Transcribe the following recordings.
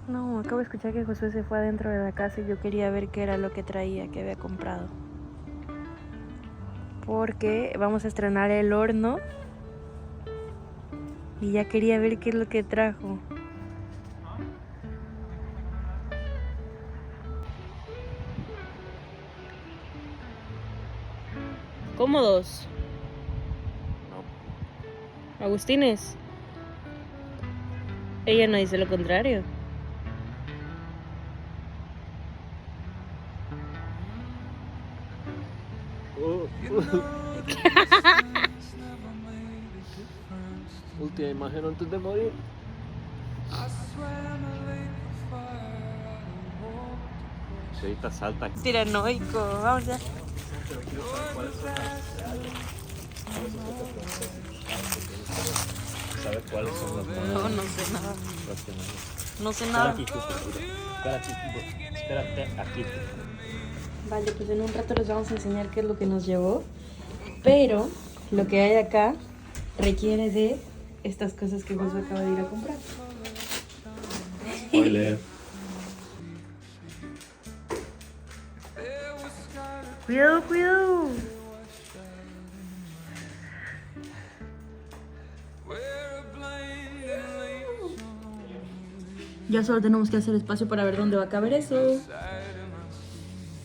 No, acabo de escuchar que Josué se fue adentro de la casa y yo quería ver qué era lo que traía, que había comprado. Porque vamos a estrenar el horno y ya quería ver qué es lo que trajo. ¿Cómodos? No. Agustines. Ella no dice lo contrario. Última imagen antes de morir. Si ahorita salta. Tiranoico, vamos ya. ¿Sabes cuáles son las más? No, no sé nada. No sé Espera nada. aquí, espera aquí, espérate aquí. Vale, pues en un rato les vamos a enseñar qué es lo que nos llevó. Pero lo que hay acá requiere de estas cosas que Josué acaba de ir a comprar. Spoiler. Cuidado, cuidado. Ya solo tenemos que hacer espacio para ver dónde va a caber eso.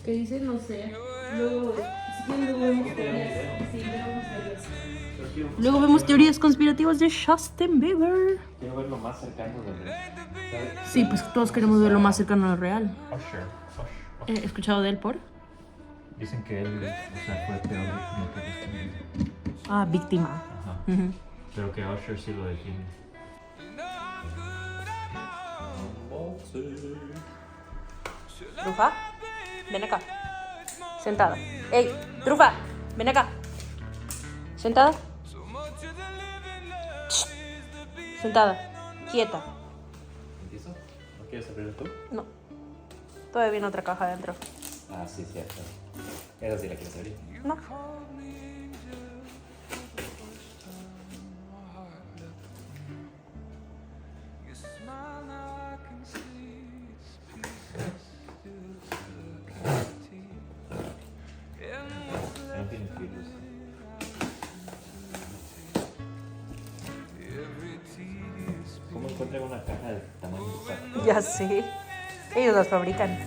¿Qué dices? No sé. Luego, si quieren, luego vemos teorías. Sí, luego vemos teorías. Luego vemos teorías conspirativas de Justin Bieber. Quiero ver lo más cercano de Sí, pues todos queremos ver lo más cercano a lo real. Usher. He escuchado de él por... Dicen que él, o sea, fue peor víctima que Justin Bieber. Ah, víctima. Ajá. Ujú. Pero que Usher sí lo defiende. Trufa, ven acá. Sentada. ¡Ey! Trufa, ven acá. Sentada. Shh. Sentada. Quieta. ¿Empiezo? ¿No quieres abrirlo tú? No. Todavía viene otra caja adentro. Ah, sí, cierto. Esa sí la quieres abrir. No. No tiene filos. ¿Cómo encuentran una caja de tamaño exacto? Ya sé. Ellos las fabrican.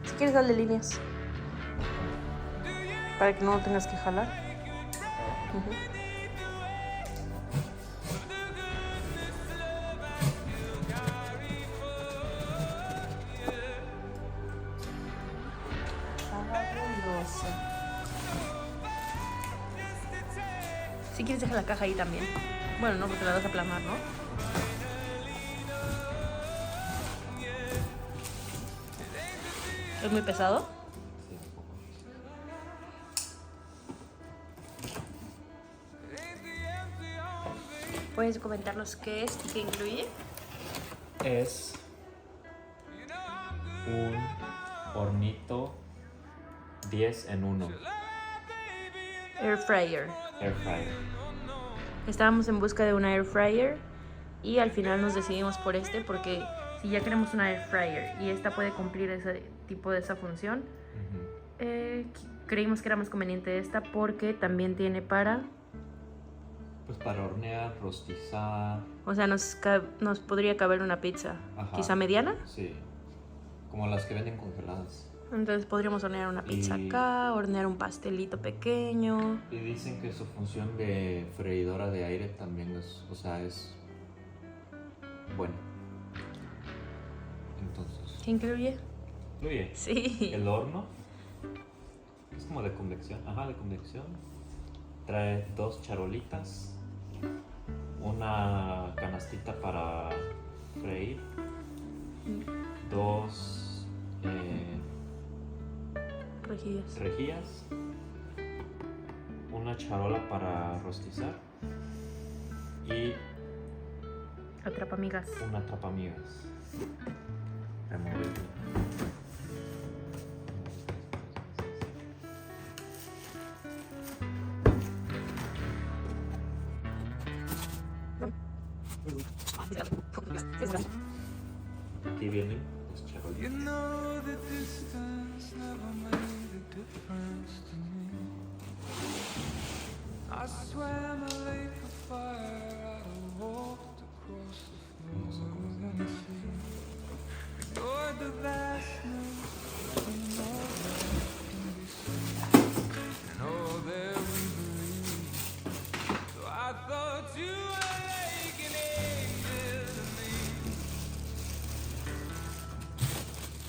Si quieres, darle líneas. Para que no lo tengas que jalar. Ujú. Fabuloso. Si quieres, deja la caja ahí también. Bueno, no, porque la vas a plasmar, ¿no? ¿Es muy pesado? Sí, un poco. ¿Puedes comentarnos qué es y qué incluye? Es un hornito 10 en 1. Air fryer. Air fryer. Estábamos en busca de una air fryer y al final nos decidimos por este porque si ya queremos una air fryer y esta puede cumplir ese tipo de esa función, creímos que era más conveniente esta porque también tiene para... Pues para hornear, rostizar. O sea, nos podría caber una pizza, Ajá. quizá mediana. Sí. Como las que venden congeladas. Entonces podríamos hornear una pizza Y- acá, hornear un pastelito pequeño. Y dicen que su función de freidora de aire también es, o sea, es bueno. Entonces, ¿Qué incluye? incluye Sí. el horno. Es como de convección. Ajá, de convección. Trae 2 charolitas. Una canastita para freír. 2 Rejillas. rejillas. Una charola para rostizar. Y Atrapamigas. una atrapamigas. Removible. Aquí vienen los charolitos.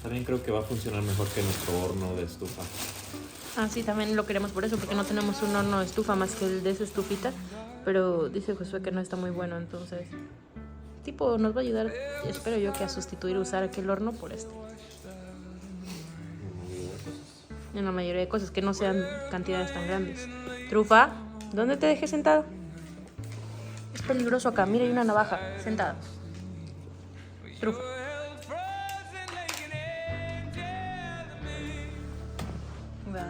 También creo que va a funcionar mejor que nuestro horno de estufa. Ah, sí, también lo queremos por eso, porque no tenemos un horno de estufa más que el de esa estufita. Pero dice Josué que no está muy bueno, entonces... Tipo, nos va a ayudar, espero yo, que a sustituir usar aquel horno por este. En la mayoría de cosas, que no sean cantidades tan grandes. Trufa, ¿dónde te dejé sentado? Es peligroso acá, mira, hay una navaja, sentada. Trufa. Wow.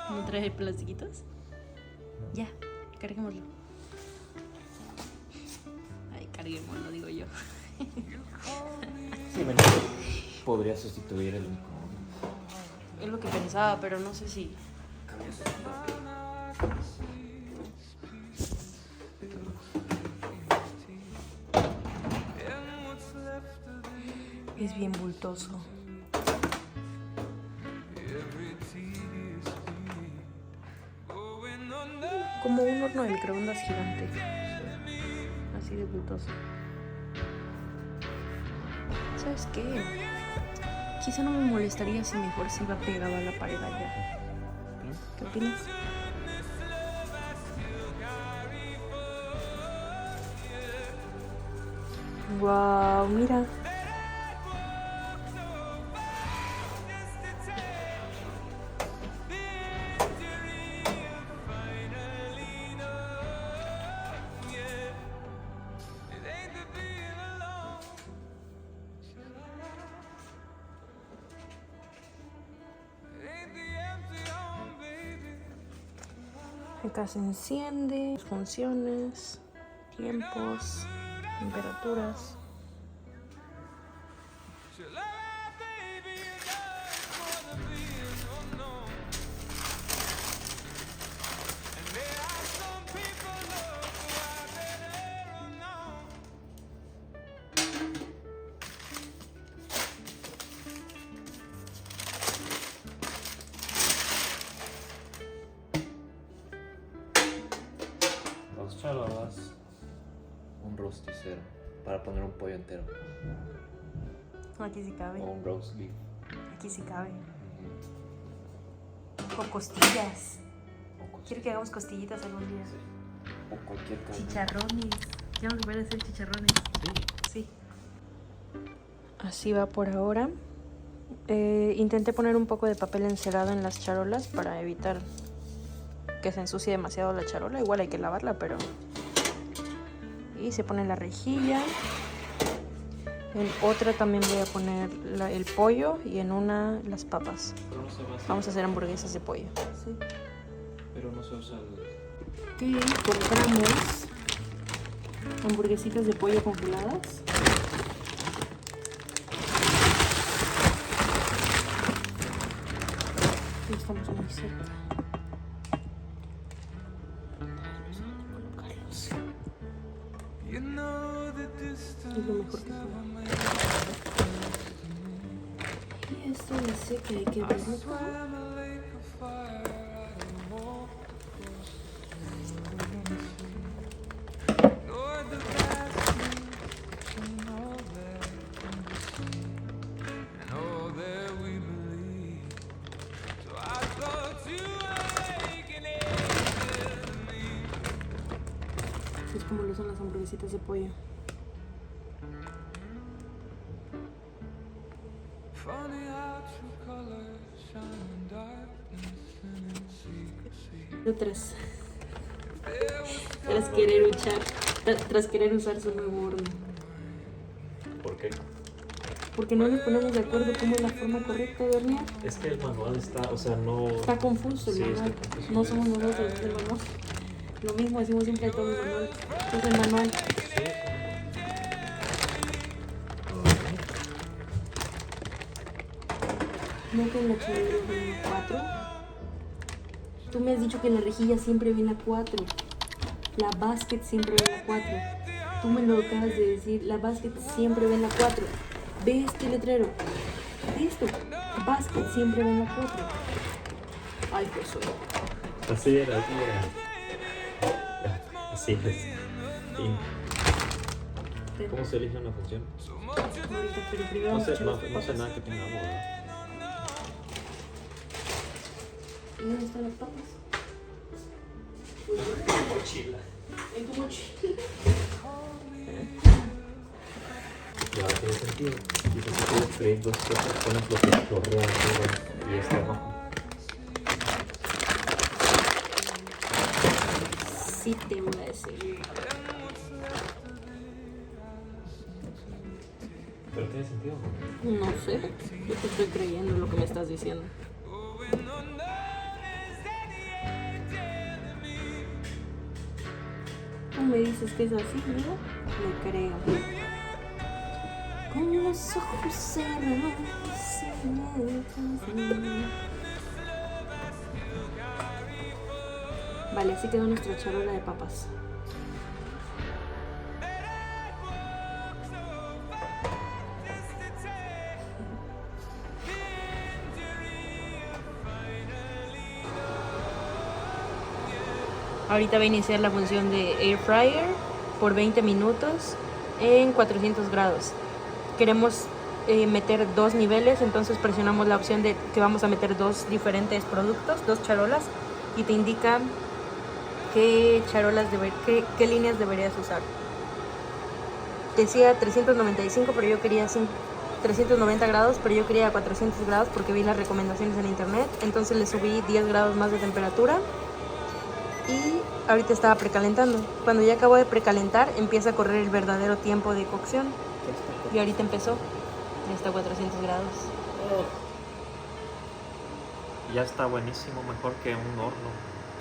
¿No trae plastiquitos? Ya, carguémoslo. Ay, carguémoslo, digo yo. Sí, bueno, podría sustituir el microondas. Es lo que pensaba, pero no sé si... Es bien bultoso. Como un horno de microondas gigante. Así de bultoso. ¿Sabes qué? Quizá no me molestaría si mejor se iba pegado a la pared allá. ¿Qué opinas? Wow, mira. Acá se enciende, funciones, tiempos, temperaturas. Dos charolas, un rosticero para poner un pollo entero. Aquí sí cabe. O un roast beef. Aquí sí cabe. O costillas. Quiero que hagamos costillitas algún día. Sí. O cualquier carne. Chicharrones. Ya vamos a poder hacer chicharrones. Sí. Así va por ahora. Intenté poner un poco de papel encerado en las charolas para evitar que se ensucie demasiado la charola. Igual hay que lavarla, pero... Y se pone la rejilla. En otra también voy a poner el pollo y en una las papas. Pero no se va a hacer. Vamos a hacer hamburguesas de pollo. Sí. Pero no se usa el... Ok, compramos hamburguesitas de pollo congeladas. Y estamos muy cerca. Colocarlos. Es lo mejor que puedo. Y esto dice que hay que verlo. Es como los gustan las hamburguesitas de pollo. Otras. Tras querer usar su nuevo horno. ¿Por qué? Porque no nos ponemos de acuerdo cómo es la forma correcta de hornear. Es que el manual está, o sea, no... Está confuso el manual. Está confuso. No somos nosotros el manual. Lo mismo decimos siempre a todo el manual. Es el manual. Sí. No, que en la charola viene 4. Tú me has dicho que en la rejilla siempre viene a 4. La basket siempre viene a 4. Tú me lo acabas de decir. La basket siempre viene a 4. Ve este letrero. Ve esto. Basket siempre viene a 4. Ay, pues soy. Así era. Así es. Sí. ¿Cómo se elige una función? Ahorita, pero primero No vamos a sé, echar las no sé papas. nada que tenga agua, ¿verdad? ¿Y dónde están las papas? Mochila. En tu mochila. Ya tiene sentido. Y si quieres freír dos cosas, pones lo real arriba y este abajo. Sí te voy a decir. ¿Pero tiene sentido? No sé. Yo te estoy creyendo lo que me estás diciendo. Tú me dices que es así, ¿no? Me creo. Con los ojos cerrados. Vale, así quedó nuestra charola de papas. Ahorita va a iniciar la función de Air Fryer por 20 minutos en 400 grados. Queremos meter 2 niveles, entonces presionamos la opción de que vamos a meter 2 diferentes productos, 2 charolas, y te indica qué líneas deberías usar. Decía 395, pero yo quería 390 grados, pero yo quería 400 grados porque vi las recomendaciones en internet, entonces le subí 10 grados más de temperatura. Y ahorita estaba precalentando. Cuando ya acabó de precalentar, empieza a correr el verdadero tiempo de cocción. Y ahorita empezó. Ya está a 400 grados. Ya está buenísimo, mejor que un horno.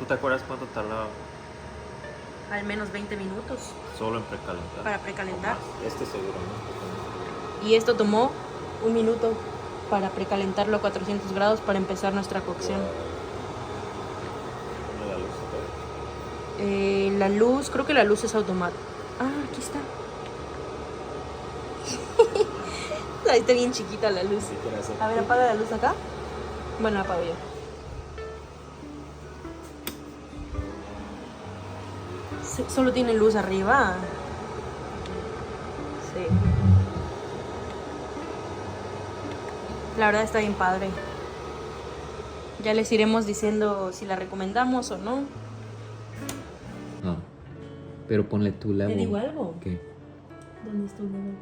¿Tú te acuerdas cuánto tardaba? Al menos 20 minutos Solo en precalentar. para precalentar. Este seguro, ¿no? Y esto tomó 1 minuto para precalentarlo a 400 grados para empezar nuestra cocción. Ponle la luz, La luz, creo que la luz es automática. Ah, aquí está. Ahí está bien chiquita la luz. A ver, apaga la luz acá. Bueno, la apago yo. Solo tiene luz arriba. Sí. La verdad está bien padre. Ya les iremos diciendo si la recomendamos o no. No, pero ponle tu level. ¿Te digo algo? ¿Qué? ¿Dónde está tu level?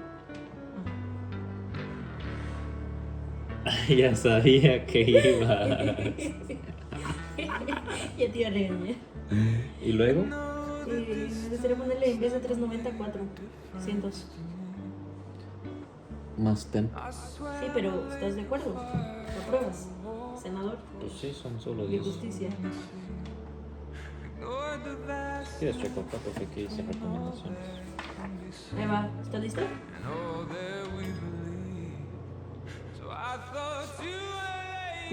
Ya sabía que ibas. Ya te iba a regañar. ¿Y luego? Me gustaría ponerle en vez de 390 400. Más tempo. Sí, pero ¿estás de acuerdo? ¿Lo pruebas? Senador Pues sí, son solo de 10. justicia. ¿Quieres chocolate? Porque aquí dice recomendaciones. Ahí va, ¿está listo?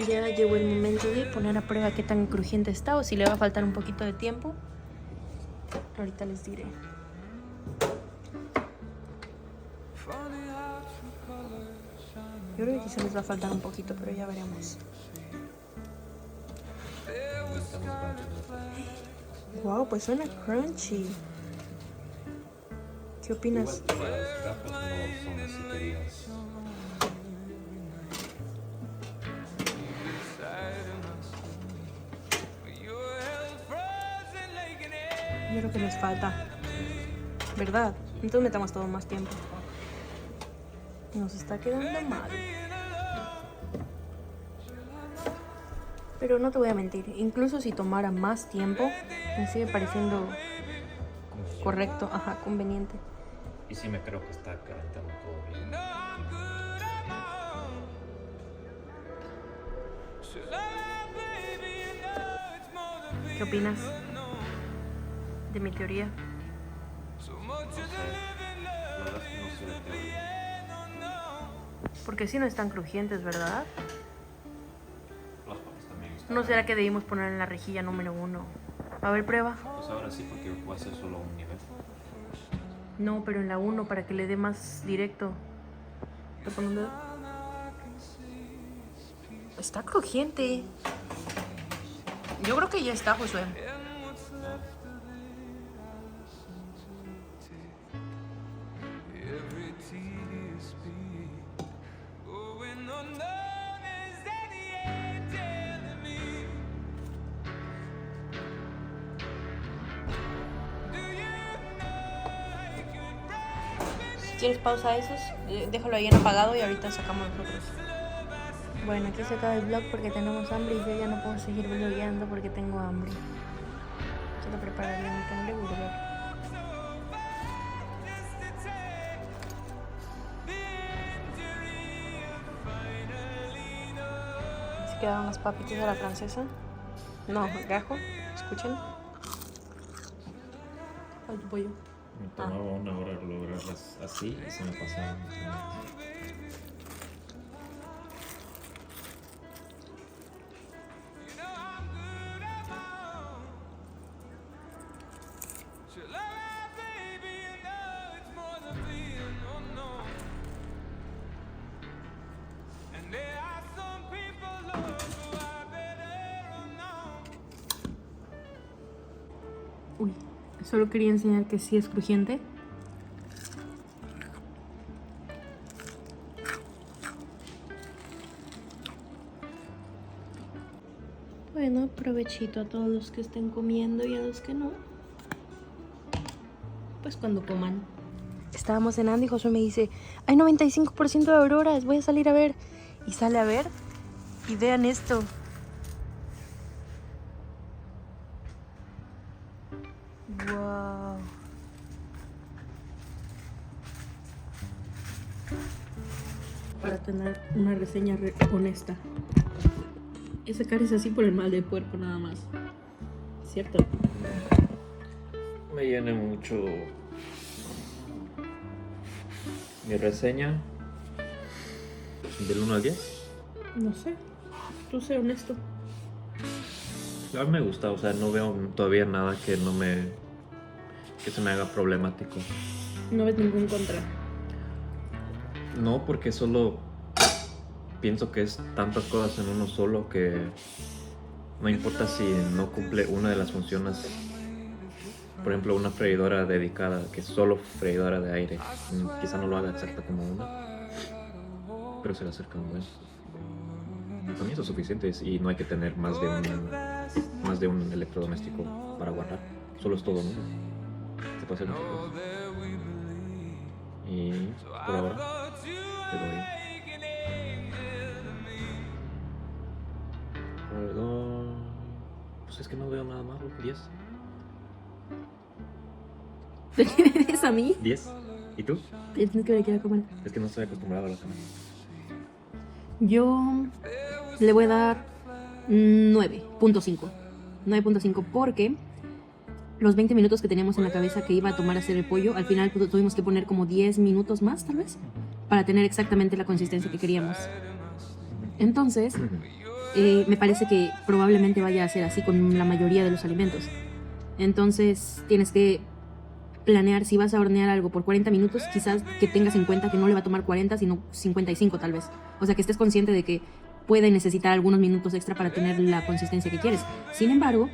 Ya llegó el momento de poner a prueba qué tan crujiente está o si le va a faltar un poquito de tiempo. Ahorita les diré. Yo creo que quizá les va a faltar un poquito, pero ya veremos. Wow, pues suena crunchy. ¿Qué opinas? Igual las gafas no son así que digas. Yo creo que les falta. ¿verdad? Entonces metamos todo más tiempo. Nos está quedando mal. Pero no te voy a mentir, incluso si tomara más tiempo, me sigue pareciendo correcto, ajá, conveniente. Y sí me creo que está calentando todo bien. ¿Qué opinas de mi teoría? No sé, la verdad es que no sé de teoría. Porque si no están crujientes, ¿verdad? Las papas también están. ¿No será que debimos poner en la rejilla número 1? A ver, prueba. Pues ahora sí, porque voy a hacer solo un nivel. No, pero en la 1 para que le dé más directo. ¿Te pongo un dedo? Está crujiente. Yo creo que ya está, Josué. ¿Quieres pausa esos? Déjalo ahí en apagado y ahorita sacamos nosotros. Bueno, aquí se acaba el vlog porque tenemos hambre y yo ya no puedo seguir vlogueando porque tengo hambre. Quiero prepararle mi cangre burger. Así quedaron las papitas de la francesa. No, gajo. Escuchen. Al pollo. Me tomaba una hora lograrlas así y se me pasaron. Uy, solo quería enseñar que sí es crujiente. Bueno, provechito a todos los que estén comiendo y a los que no. Pues cuando coman. Estábamos cenando y Josué me dice, hay 95% de auroras, voy a salir a ver. Y sale a ver y vean esto. Wow. Para tener una reseña honesta. Esa cara es así por el mal del puerco nada más. ¿Cierto? Me llena mucho mi reseña del 1 al 10. No sé. Tú sé honesto. A mí me gusta, o sea, no veo todavía nada que se me haga problemático. No ves ningún contra. No, porque solo pienso que es tantas cosas en uno solo que no importa si no cumple una de las funciones. Por ejemplo, una freidora dedicada, que es solo freidora de aire. Quizá no lo haga exacta como una, pero se le acerca un buen. Para mí eso es suficiente y no hay que tener más de un electrodoméstico para guardar. Solo es todo, ¿no? Se puede hacer muchas cosas. Y por ahora te doy. Perdón. Pues es que no veo nada malo. 10. ¿Te quieres a mí? 10. ¿Y tú? Tienes que ver que comer. Es que no estoy acostumbrado a la cena. Yo le voy a dar 9.5. 9.5 porque los 20 minutos que teníamos en la cabeza que iba a tomar a hacer el pollo, al final tuvimos que poner como 10 minutos más, tal vez, para tener exactamente la consistencia que queríamos. Entonces, me parece que probablemente vaya a ser así con la mayoría de los alimentos. Entonces, tienes que planear si vas a hornear algo por 40 minutos, quizás que tengas en cuenta que no le va a tomar 40, sino 55 tal vez. O sea, que estés consciente de que puede necesitar algunos minutos extra para tener la consistencia que quieres. Sin embargo,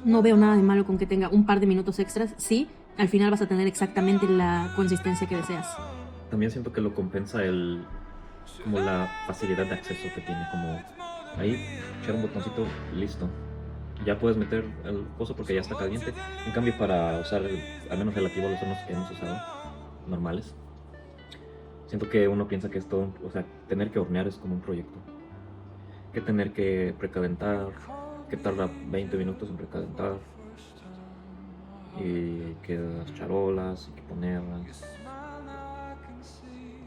no veo nada de malo con que tenga un par de minutos extras si al final vas a tener exactamente la consistencia que deseas. También siento que lo compensa como la facilidad de acceso que tiene, como ahí echar un botoncito, listo. ya puedes meter el coso porque ya está caliente. En cambio, para usar, al menos relativo a los hornos que hemos usado, normales, siento que uno piensa que es todo, o sea, tener que hornear es como un proyecto. Que tener que precalentar, que tarda 20 minutos en precalentar, y que las charolas, y que ponerlas.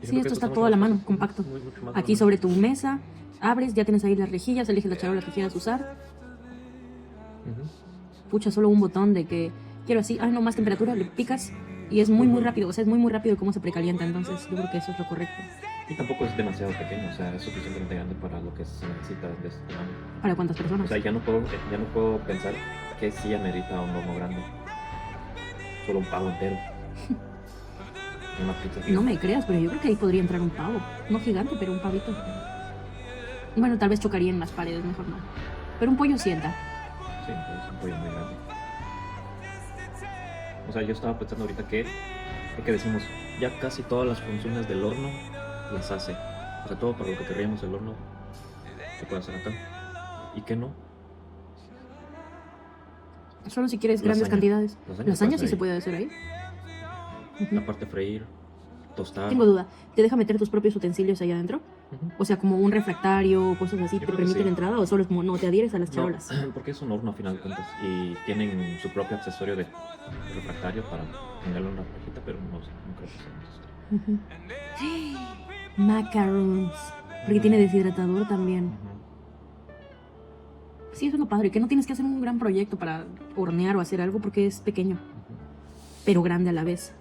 Sí, esto está todo a la mano, compacto. Aquí sobre tu mesa, abres, ya tienes ahí las rejillas, eliges la charola que quieras usar. Pucha, solo un botón de que quiero así, no, más temperatura, le picas y es muy rápido, o sea, es muy rápido cómo se precalienta, entonces yo creo que eso es lo correcto. Y tampoco es demasiado pequeño, o sea, es suficientemente grande para lo que se necesita de este tamaño. ¿Para cuántas personas? O sea, ya no puedo pensar que sí amerita un horno grande. Solo un pavo entero. Una pizza gigante. No me creas, pero yo creo que ahí podría entrar un pavo. No gigante, pero un pavito. Bueno, tal vez chocaría en las paredes, mejor no. Pero un pollo sienta. Sí, es un pollo muy grande. O sea, yo estaba pensando ahorita que decimos, ya casi todas las funciones del horno las hace. O sea, todo para lo que querríamos el horno se puede hacer acá. ¿Y qué no? Solo si quieres Lasaña. grandes cantidades. Lasaña sí ahí. se puede hacer ahí. Aparte freír, tostar. Tengo duda, ¿te deja meter tus propios utensilios ahí adentro? O sea, como un refractario, cosas así, Yo ¿te creo que permite sí. la entrada o solo es como, no, te adhieres a las No, charolas? porque es un horno a final de cuentas y tienen su propio accesorio de refractario para ponerle una rejita, pero no creo que sea necesario. Macarons, porque tiene deshidratador también. Sí, eso es lo padre, que no tienes que hacer un gran proyecto para hornear o hacer algo porque es pequeño, pero grande a la vez.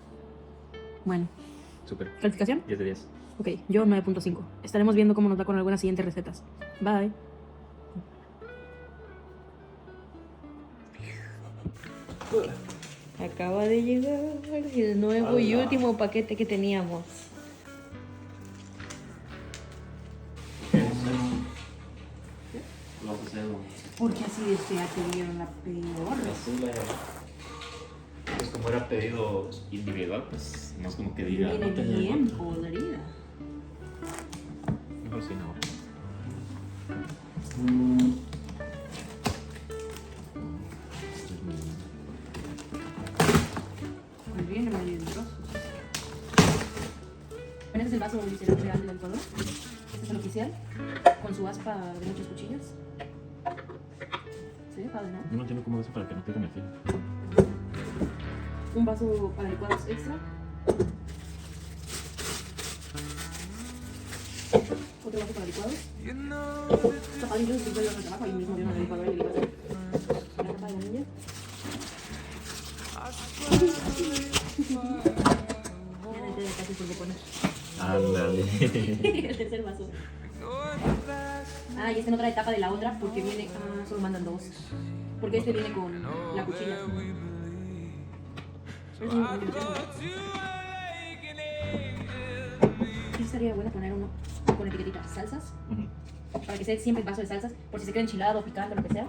Bueno, Súper. ¿calificación? 10 de 10. Ok, yo 9.5. Estaremos viendo cómo nos va con algunas siguientes recetas. Bye. Acaba de llegar el nuevo y último paquete que teníamos. Vamos a hacer Porque así desea te dieron la peor. pues como era pedido individual, pues no es como que diga. Viene bien podrida. Mejor sí, no. Muy bien, medio en trozos. Bueno, este es el vaso visceral real del Ecuador. Este es el oficial, con su aspa de muchas cuchillas. ¿Sí? Padre, ¿no? Yo no entiendo cómo es para que no pierdan el filo. Un vaso para licuados extra. Otro vaso para licuados. Está padre, incluso si puedes hacer trabajo ahí mismo de una licuadora y le licuas la tapa de la niña. Ya no te casi por poner. Ándale. El tercer vaso. Y este no trae tapa de la otra porque viene. Solo mandan dos. Porque este viene con la cuchilla. Sí, estaría bueno poner uno con etiquetita salsas. Para que sea siempre el vaso de salsas. Por si se queda enchilado, picando, lo que sea.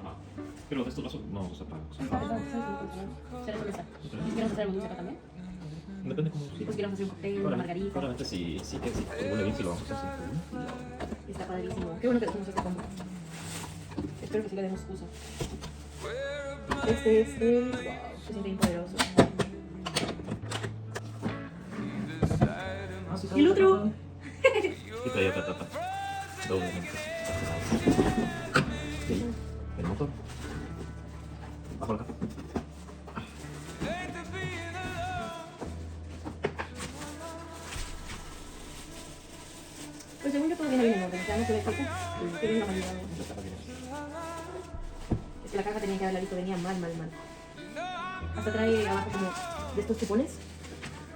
Pero de estos vasos no se pagan. ¿Quieres hacer algo dulce acá también? Depende cómo Pues queremos hacer un cóctel, una margarita. Probablemente si huele bien, si lo vamos a hacer. Está padrísimo. Qué bueno que dejamos este combo. Espero que sí le demos uso. Este es el... Wow, se siente bien poderoso. ¿Y el otro? Y trae otra tapa. Doblemente. Sí. El motor. Bajo acá. Pues según yo todo viene bien en orden, o sea, no se ve poco, que viene la mayoría. Es que la caja tenía que haberla visto, venía mal. Hasta trae abajo como de estos chupones,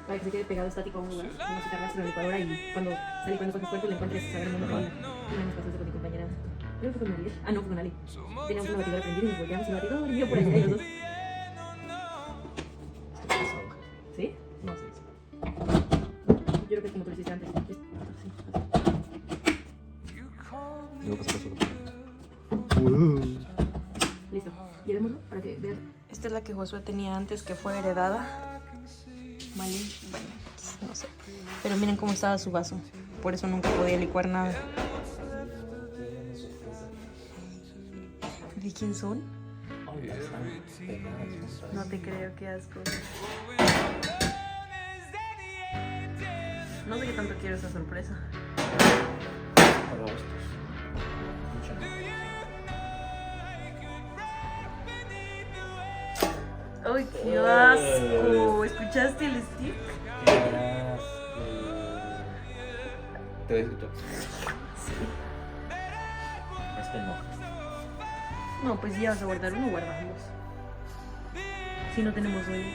para que se quede pegado estático a un lugar, como si te arrastre la licuadora y cuando sale con cosas fuertes le encuentres saber el mundo con una de mis pasadas con mi compañera. Creo que fue con María. No, fue con Ali. Teníamos una batidora prendida y nos volteamos el batidor y yo por allá y los dos. ¿Sí? No sé. Yo creo que es como tú lo hiciste antes. Luego pasa solo. Listo, llevémoslo para que veas. Esta es la que Josué tenía antes, que fue heredada. Vale, bueno, no sé. Pero miren cómo estaba su vaso. Por eso nunca podía licuar nada. ¿De quién son? No te creo, qué asco. No sé qué tanto quiero esa sorpresa. ¡Ay, qué asco! ¿Escuchaste el stick? Te voy a escuchar. Este no. No, pues ya vas a guardar uno, guardamos. Si no tenemos hoy.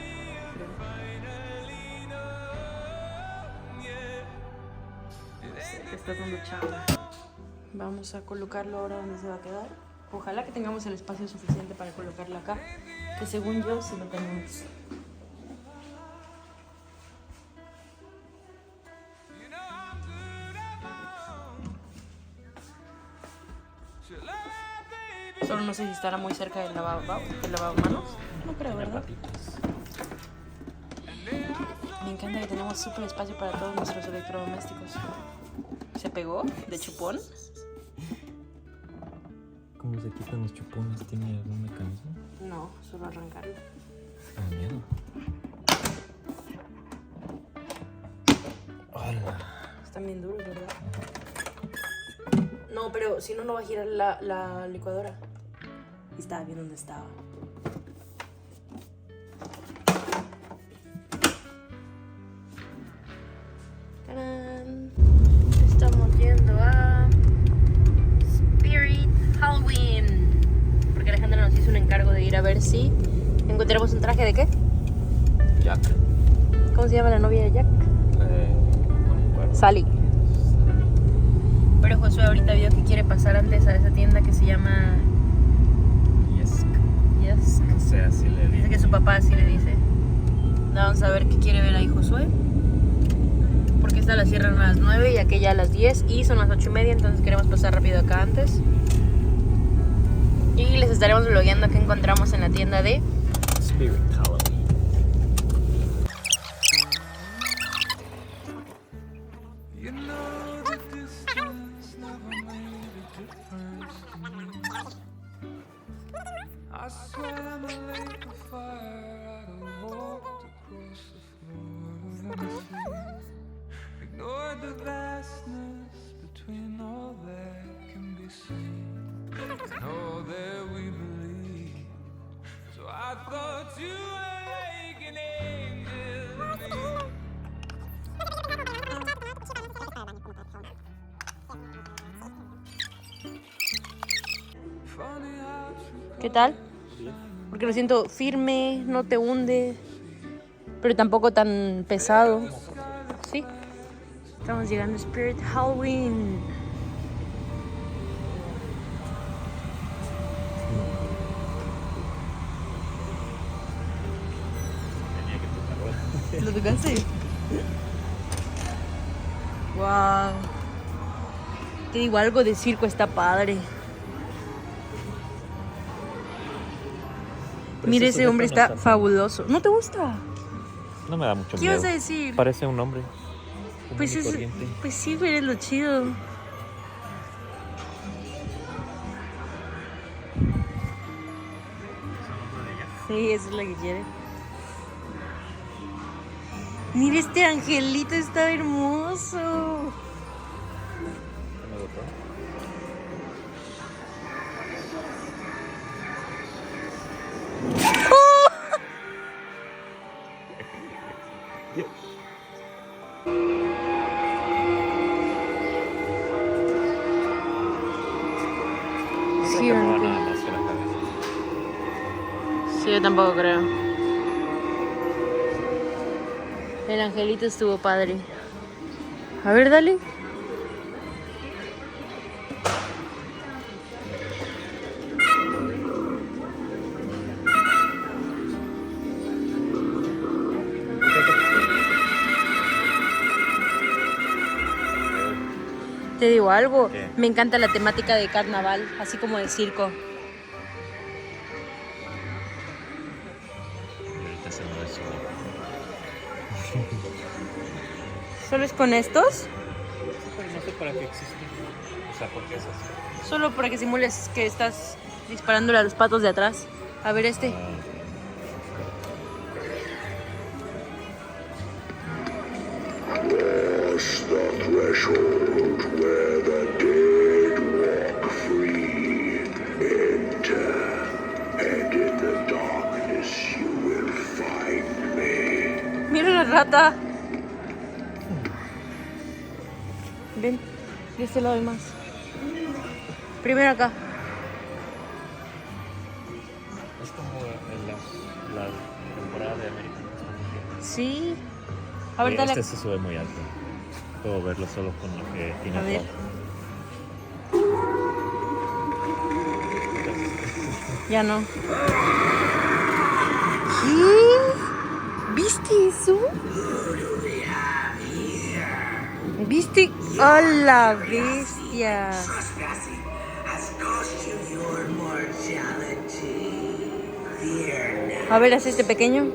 Te estás dando chamba. Vamos a colocarlo ahora donde se va a quedar. Ojalá que tengamos el espacio suficiente para colocarlo acá. Que según yo sí lo tenemos. Solo no sé si estará muy cerca del lavamanos. No creo, ¿verdad? Me encanta que tenemos súper espacio para todos nuestros electrodomésticos. ¿Se pegó de chupón? ¿Cómo se quitan los chupones? ¿Tiene algún mecanismo? No, solo arrancarlo. Ah, miedo. Hola. Están bien duros, ¿verdad? No, pero si no, no va a girar la licuadora. Y estaba bien donde estaba. ¡Tarán! Estamos yendo a Spirit Halloween. Porque Alejandra nos hizo un encargo de ir a ver si encontramos un traje de ¿qué? Jack. ¿Cómo se llama la novia de Jack? No me acuerdo. Sally. Pero Josué ahorita vio que quiere pasar antes a esa tienda que se llama Yes. Yes. No sé, así le Dice digo. que su papá así le dice. Vamos a ver qué quiere ver ahí Josué. Porque esta la cierran a las 9 y aquella a las 10 y son las 8:30, entonces queremos pasar rápido acá antes. Y les estaremos vlogueando qué encontramos en la tienda de Spirit Halloween. I swam a lake of fire, I walked across the floor of the sea. Ignored the vastness between all that can be seen and all that we believe. So I thought you were like an angel to me. Funny how true ¿Qué tal? Porque lo siento firme, no te hunde, pero tampoco tan pesado. Sí. Estamos llegando a Spirit Halloween. ¿Lo tocaste? Wow. Te digo, algo de circo está padre. Mira, ese hombre está fabuloso. ¿No te gusta? No me da mucho ¿Qué miedo. ibas a decir? Parece un hombre. Pues, pues sí, pero es lo chido. Sí, eso es lo que quiere. Mira, este angelito está hermoso. Me gustó. Sí, No va nada más que la cabeza. sí, yo tampoco creo. El angelito estuvo padre. A ver, dale. Te digo algo, ¿Qué? me encanta la temática de carnaval, así como de circo. Y ahorita se mueve solo. ¿Solo es con estos? Pero no sé para qué existe. O sea, ¿por qué es así? Solo para que simules que estás disparándole a los patos de atrás. A ver este. Cross the threshold where the dead walk free. Enter, and in the darkness you will find me. Mira la rata. Ven, de este lado hay más. Primero acá. Es como la temporada de American. Sí. A ver, dale. Este se sube muy alto. Puedo verlo solo con lo que tiene A ver. atrás. Ya no. ¿Qué? ¿Viste eso? ¿Viste? ¡A la bestia! A ver, haz este pequeño.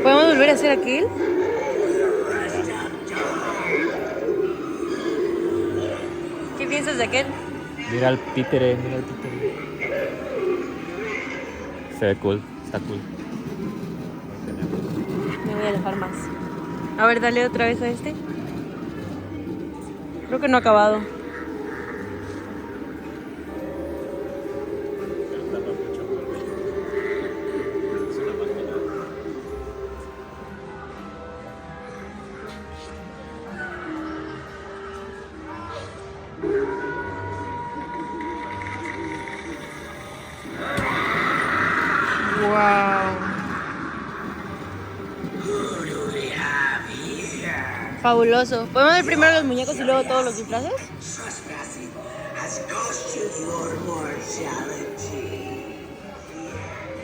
¿Podemos volver a hacer aquel? ¿Qué piensas de aquel? Mira el títere, mira el títere. Se ve cool, está cool. Me voy a alejar más. A ver, dale otra vez a este. Creo que no ha acabado. Wow. Fabuloso. ¿Podemos ver primero los muñecos y luego todos los disfraces?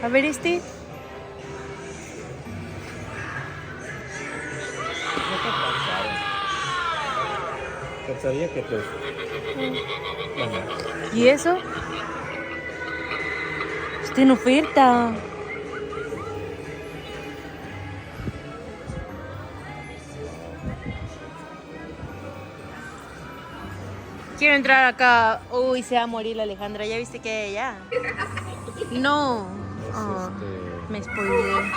A ver este. Pensaría que pues... Bueno, ¿Y eso? Está en oferta. Quiero entrar acá. Uy, se va a morir la Alejandra. ¿Ya viste que hay allá? No. es Oh, me spoileé.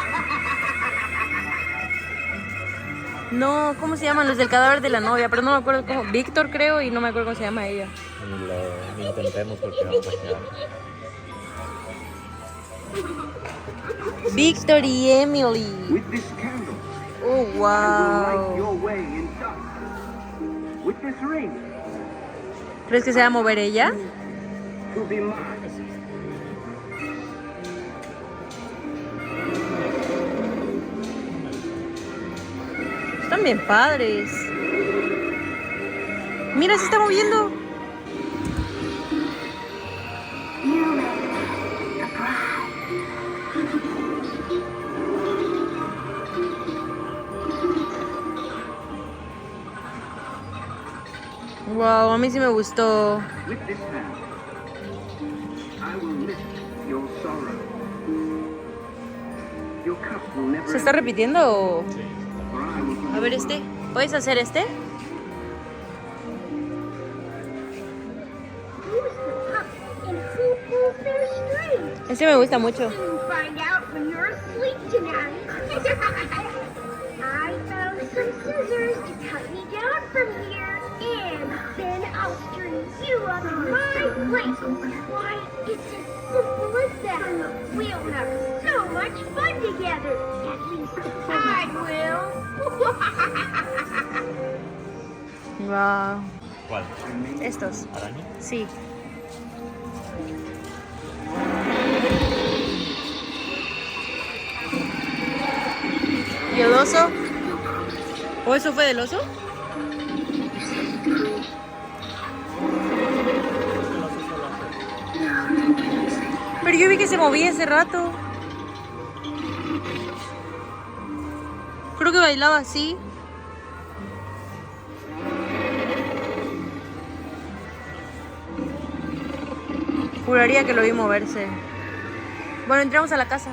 No, ¿cómo se llaman? Los del cadáver de la novia, pero no me acuerdo cómo. Víctor creo y no me acuerdo cómo se llama ella. Ni lo intentemos porque vamos a quedar. Víctor y Emily. With this candle, Oh, light wow. your way in dark. With this ring, ¿Crees que se va a mover ella? to be mine. Están bien padres. Mira, se está moviendo. Wow, a mí sí me gustó. With this hand, I will lift your sorrow. Your cup will never ¿Se está repitiendo o...? end, for I will A ver este. ¿Puedes hacer este? Who's the pup and who pulls their strings? Este me gusta mucho. You'll find out when you're asleep tonight. I found some scissors to cut me down from here, and then I'll string you up in my place. Why, it's as simple as that. We'll have so much fun together. At least I will. Wow. ¿Cuál? Estos. ¿Araña? Sí. ¿Y el oso? ¿O eso fue del oso? Pero yo vi que se movía hace rato. Creo que bailaba así. Juraría que lo vi moverse. Bueno, entramos a la casa.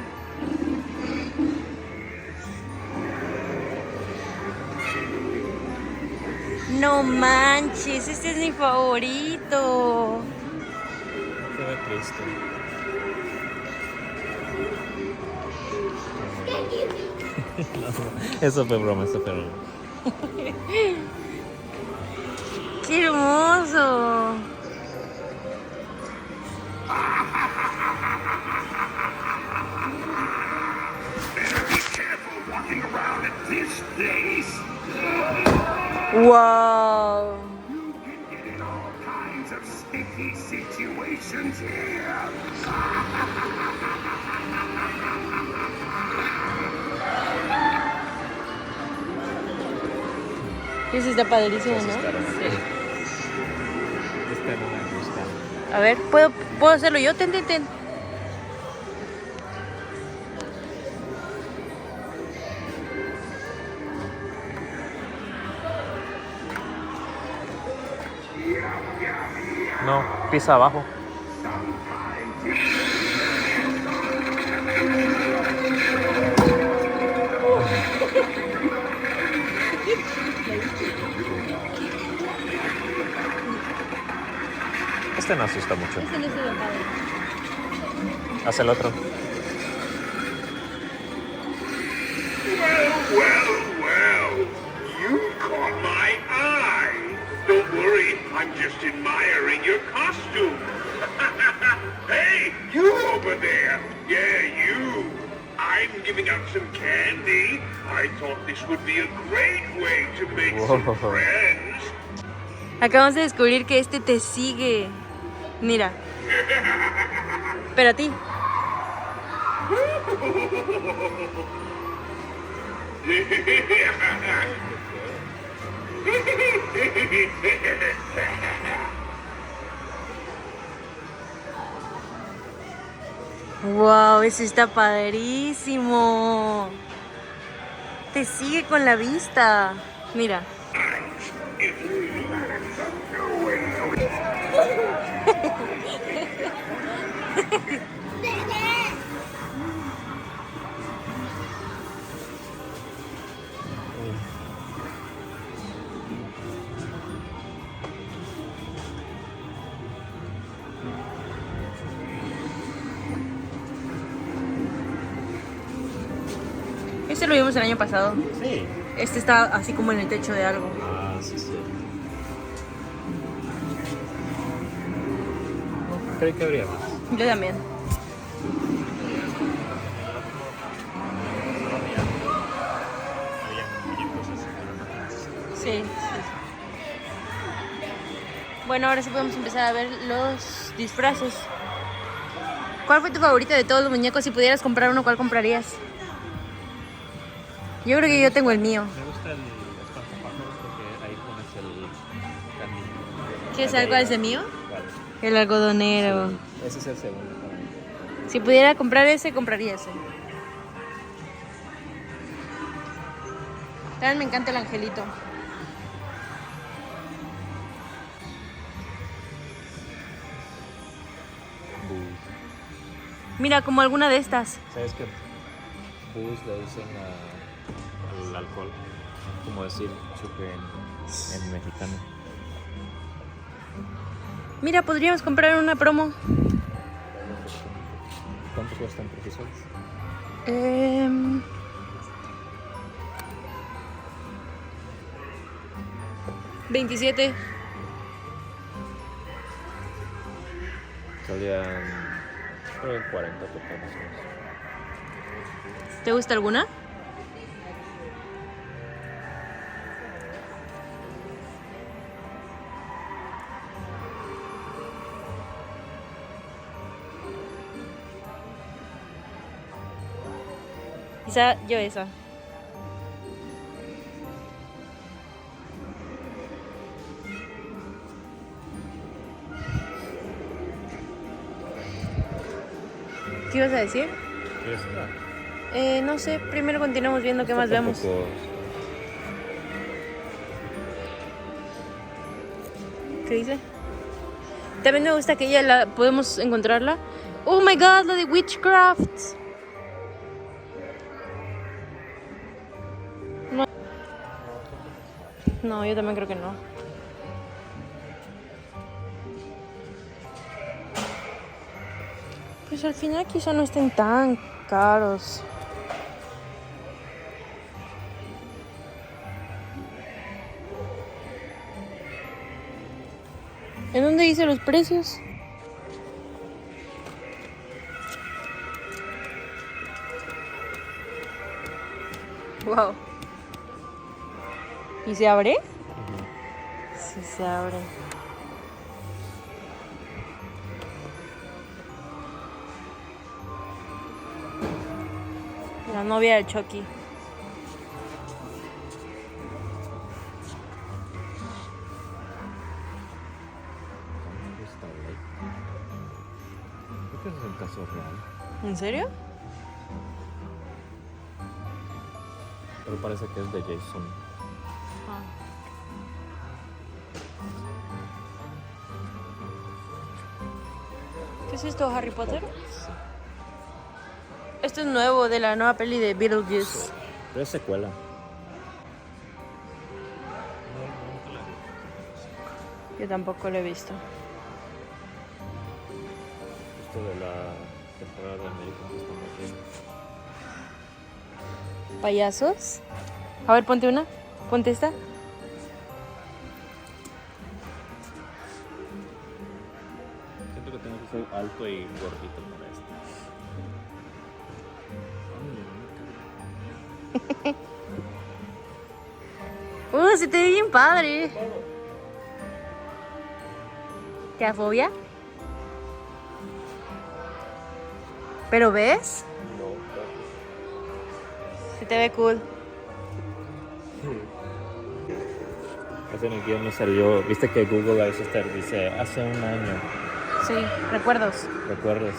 No manches, este es mi favorito. Se ve triste. No, eso fue broma, eso fue broma. ¡Qué hermoso! ¡Wow! Kinds of sticky situations here. Ese está padrísimo, ¿no? Este no me gusta. A ver, ¿puedo hacerlo yo? Ten. No, pisa abajo. Este no asusta mucho. Este no es el padre. Haz el otro. Well, you caught my eye. Don't worry, I'm just admiring your costume. Hey, you over there. Yeah, you. I'm giving out some candy. I thought this would be a great way to make some Whoa. friends. Acabamos de descubrir que este te sigue. Mira. Pero a ti. Wow, ese está padrísimo. Te sigue con la vista. Mira. Este lo vimos el año pasado. Sí. Este está así como en el techo de algo. Ah, sí. Creo que habría más. Yo también. Había muñecos así, pero no tantos. Sí. Bueno, ahora sí podemos empezar a ver los disfraces. ¿Cuál fue tu favorito de todos los muñecos? Si pudieras comprar uno, ¿cuál comprarías? Yo creo que yo tengo el mío. Me gusta el espantapájaros porque ahí pones el camino. ¿Quieres saber cuál es el mío? ¿Cuál? El algodonero. Sí, ese es el segundo para mí. Si pudiera comprar ese, compraría ese. También me encanta el angelito. Mira, como alguna de estas. ¿Sabes qué? Bus le dicen al alcohol, como decir chupe en mexicano. Mira, podríamos comprar una promo. ¿Cuánto cuestan profesores? 27. Salían, creo que 40 total más o menos. ¿Te gusta alguna? Quizá yo esa. ¿Qué ibas a decir? ¿Quieres una? No sé, primero continuamos viendo qué más vemos. Tampoco- ¿Qué dice? También me gusta que ella podemos encontrarla. Oh my god, la de Witchcraft. No, yo también creo que no. Pues al final quizá no estén tan caros. ¿En dónde dice los precios? Wow. ¿Y se abre? Sí, se abre. La novia de Chucky. Creo que ese es un caso real. ¿En serio? Pero parece que es de Jason. ¿Qué es esto, Harry Potter? Esto es nuevo, de la nueva peli de Beetlejuice. Pero es secuela. Yo tampoco lo he visto. Esto de la temporada de América que estamos viendo. ¿Payasos? A ver, ponte una. Ponte esta. Siento que tengo que ser alto y gordito para esto. Se te ve bien padre. ¿Te da fobia? ¿Pero ves? Se te ve cool. Hace en el guión me salió, viste que Google a veces te dice hace un año, Sí, recuerdos. ¿recuerdas?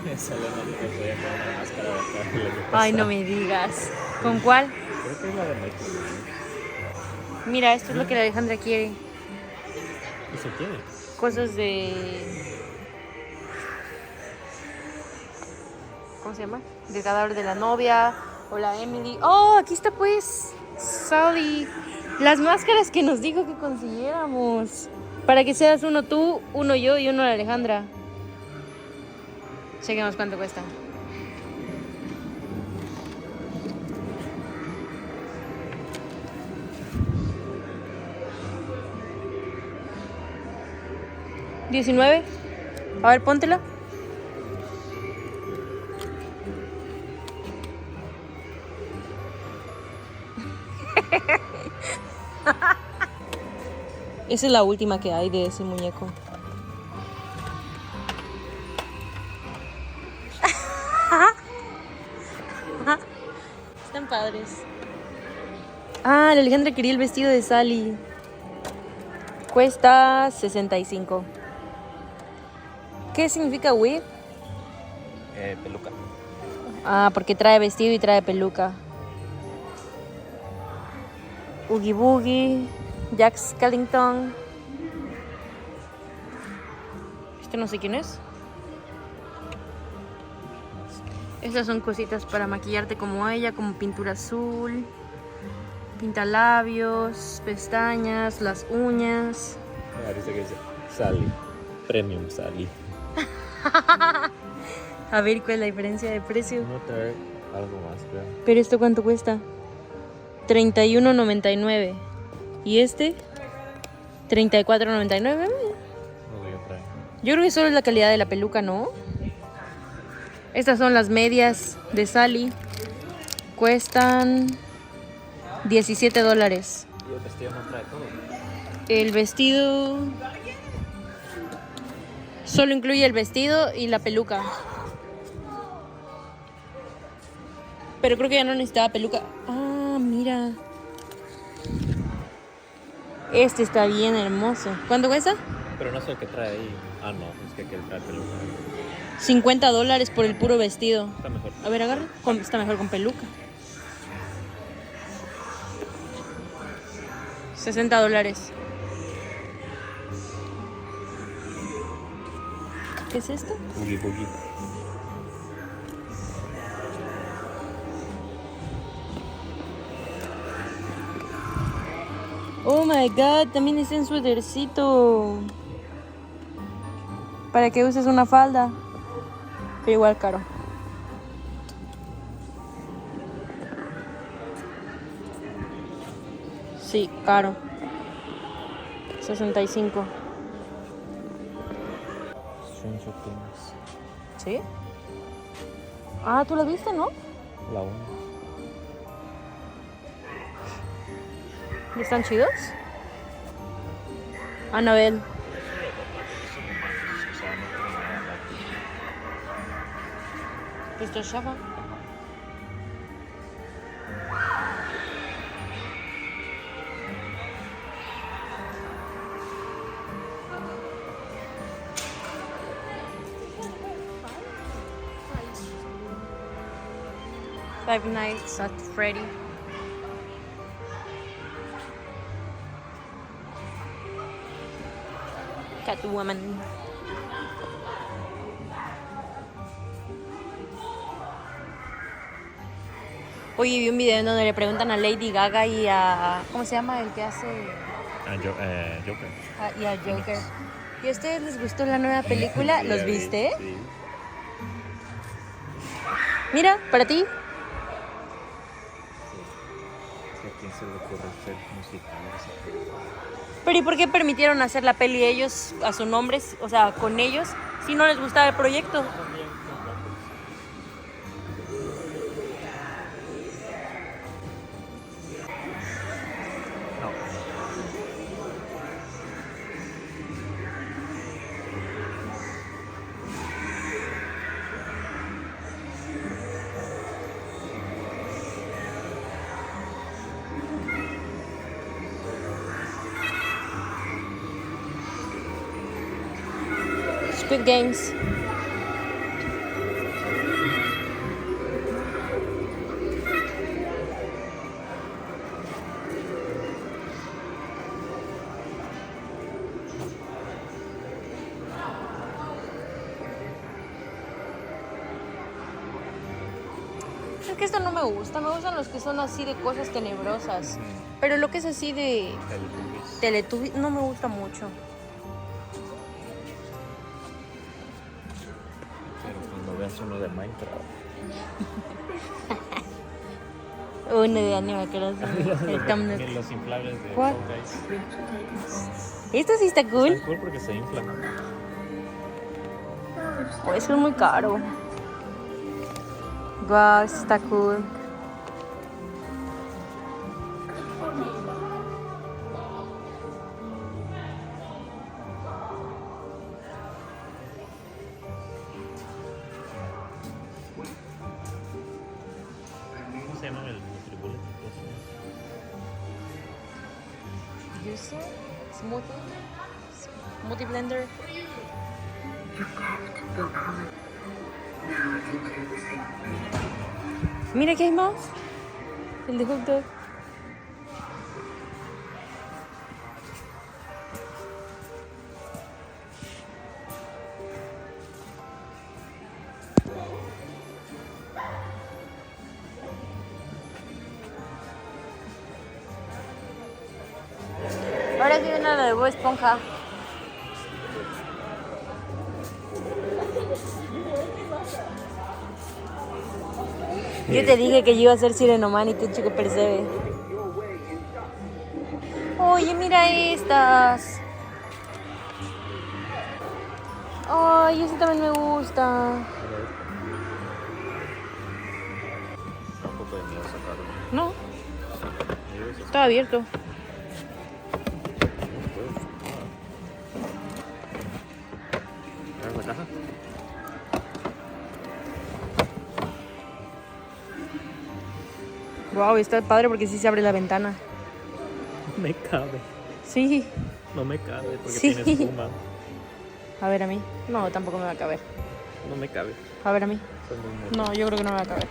Me salió una que estoy con una máscara de acá el año Ay, no pasado. me digas. ¿Con cuál? Creo que es la de Netflix. Mira, esto es lo que la Alejandra quiere. ¿Qué se quiere? Cosas de... ¿Cómo se llama? Del cadáver de la novia. O la Emily. ¡Oh, aquí está pues! Sally. Las máscaras que nos dijo que consiguiéramos. Para que seas uno tú, uno yo y uno la Alejandra. Chequemos cuánto cuesta. $19. A ver, póntela. Esa es la última que hay de ese muñeco. Están padres. Ah, la Alejandra quería el vestido de Sally. Cuesta $65. ¿Qué significa wig? Peluca. Ah, porque trae vestido y trae peluca. Oogie Boogie, Jack Skellington. Este no sé quién es. Estas son cositas para maquillarte como ella, como pintura azul, pintalabios, pestañas, las uñas. Dice que dice Sally, Premium Sally. A ver cuál es la diferencia de precio. No trae algo más, creo. Pero esto cuánto cuesta? $31.99. ¿Y este? $34.99. No veo trae. Yo creo que solo es la calidad de la peluca, ¿no? Estas son las medias de Sally. Cuestan $17. Y el vestido no trae todo. El vestido solo incluye el vestido y la peluca. Pero creo que ya no necesitaba peluca. Ah, mira. Este está bien hermoso. ¿Cuánto cuesta? Pero no sé el que trae ahí. Ah, no, es que aquel trae peluca. $50 por el puro vestido. Está mejor. A ver, agarra. Está mejor con peluca. $60. ¿Qué es esto? Oogie Boogie. Oh my god, también está en suétercito. Para que uses una falda. Pero igual caro. Sí, caro. 65. Stranger Things. ¿Sí? Ah, ¿tú la viste, no? La 1. ¿Están chidos? Anabel. ¿Esto es chafa? Five Nights at Freddy. Catwoman. Oye, vi un video en donde le preguntan a Lady Gaga y a... ¿Cómo se llama el que hace? Joker. Y a Joker. ¿Y a ustedes les gustó la nueva película? ¿Los viste? Sí. Mira, para ti. ¿A quién se le ocurre hacer musicales? Pero ¿y por qué permitieron hacer la peli ellos a su nombre? O sea, con ellos, si no les gustaba el proyecto. Squid Games. Es que esto no me gusta, me gustan los que son así de cosas tenebrosas. Pero lo que es así de Teletubbies no me gusta mucho. Pero cuando veas uno de Minecraft. Uno de Animal Crossing. El thumbnail. Los inflables de ¿Cuál? Fall Guys. Esto sí está cool. Está cool porque se inflan. Pues es muy caro. Wow, esto está cool. ¿Cómo se llama el Nutribullet? Juicer, smoothie blender. Mira que hay más. El de hot dog. Ahora sí viene la de Bob Esponja. Yo te dije que yo iba a ser Sirenoman y tú chico percebe. Oye, mira estas. Ay, ese también me gusta. Un poco de miedo sacarlo. No, está abierto. ¿Ves la caja? Wow, está padre porque sí se abre la ventana. Me cabe. Sí. No me cabe porque Sí. tiene espuma. A ver a mí. No, tampoco me va a caber. No me cabe. A ver a mí. Soy muy mono. No, yo creo que no me va a caber.